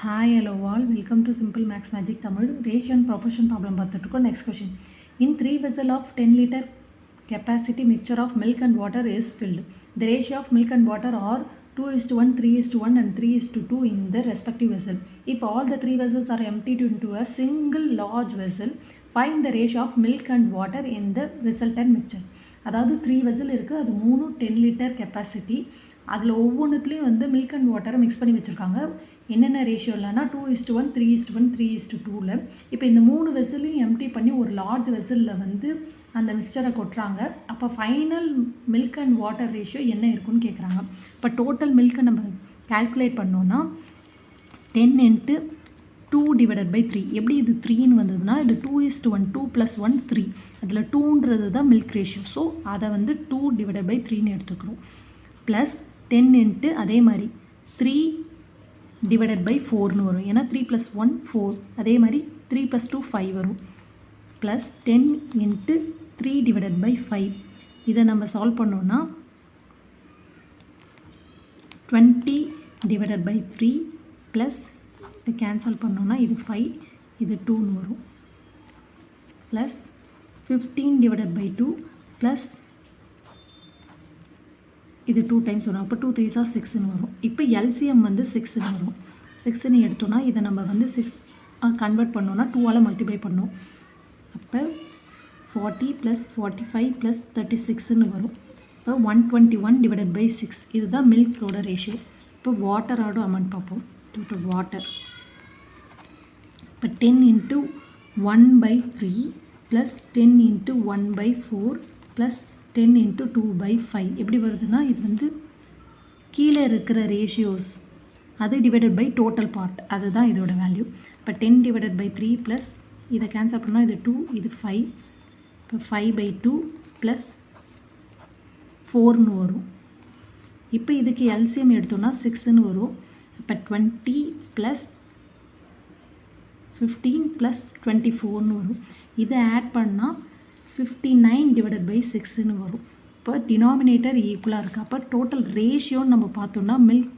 Hi, hello all. Welcome to Simple Max Magic Tamil. Ratio and proportion problem பார்த்துட்டுருக்கோம். Next question. In 3 vessel of 10 liter capacity mixture of milk and water is filled. The ratio of milk and water are 2:1, 3:1 and 3:2 in the respective vessel. If all the 3 vessels are emptied into a single large vessel, find the ratio of milk and water in the resultant mixture. அதாவது 3 vessel இருக்குது, அது 3 10 litre capacity. அதில் ஒவ்வொன்றுத்துலேயும் வந்து milk and வாட்டரை mix பண்ணி வச்சுருக்காங்க. என்னென்ன ratio இல்லைனா 2:1, 3:1, 3:2. இப்போ இந்த 3 வெசலையும் எம்டி பண்ணி ஒரு லார்ஜ் வெசலில் வந்து அந்த மிக்சரை கொட்டுறாங்க. அப்போ final milk and water ratio என்ன இருக்குன்னு கேட்குறாங்க. இப்போ டோட்டல் மில்க்கை நம்ம கால்குலேட் பண்ணோன்னா 10 × 2/3. எப்படி இது 3ன்னு வந்ததுன்னா இது 2:1, 2 + 1 3. அதில் 2ன்றது தான் மில்க் ரேஷியோ. ஸோ அதை வந்து 2/3ன்னு எடுத்துக்கிறோம். ப்ளஸ் 10 × அதே மாதிரி 3/4ன்னு வரும். ஏன்னா 3 + 1 4. அதே மாதிரி 3 + 2 5 வரும். ப்ளஸ் 10 × 3/5. இதை நம்ம சால்வ் பண்ணோன்னா 20/3 ப்ளஸ் இதை கேன்சல் பண்ணோன்னா இது 5, இது 2ன்னு வரும். ப்ளஸ் 15/2 ப்ளஸ் இது 2 டைம்ஸ் வரும். அப்போ 2 3s are 6ன்னு வரும். இப்போ எல்சிஎம் வந்து 6ன்னு வரும். 6ன்னு எடுத்தோன்னா இதை நம்ம வந்து 6 கன்வெர்ட் பண்ணோன்னா 2ஆல் மல்டிப்ளை பண்ணோம். அப்போ 40 + 45 + 36ன்னு வரும். இப்போ 121/6. இதுதான் மில்கோட ரேஷியோ. இப்போ வாட்டரோட அமௌண்ட் பார்ப்போம். டோட்டல் வாட்டர் இப்போ 10 × 1/3 ப்ளஸ் 10 × 1/4 ப்ளஸ் 10 × 2/5. எப்படி வருதுன்னா இது வந்து கீழே இருக்கிற ரேஷியோஸ் அது டிவைடட் பை டோட்டல் பார்ட், அதுதான் இதோட வேல்யூ. இப்போ 10/3 ப்ளஸ் இதை கேன்சல் பண்ணால் இது 2, இது 5. இப்போ 5/2 ப்ளஸ் 4ன்னு வரும். இப்போ இதுக்கு எல்சிஎம் எடுத்தோன்னா 6ன்னு வரும். இப்போ 20 ப்ளஸ் 15 ப்ளஸ் 24ன்னு வரும். இதை ஆட் பண்ணால் 59/6ன்னு வரும். இப்போ டினாமினேட்டர் ஈக்குவலாக இருக்குது. அப்போ டோட்டல் ரேஷியோன்னு நம்ம பார்த்தோன்னா மில்க்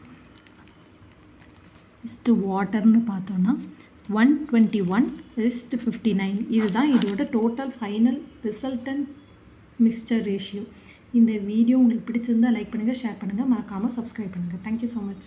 இஸ்டு வாட்டர்னு பார்த்தோன்னா 121:59. இதுதான் இதோட total final resultant mixture ratio. இந்த வீடியோ உங்களுக்கு பிடிச்சிருந்தால் லைக் பண்ணுங்கள், ஷேர் பண்ணுங்கள், மறக்காமல் சப்ஸ்கிரைப் பண்ணுங்கள். Thank you so much.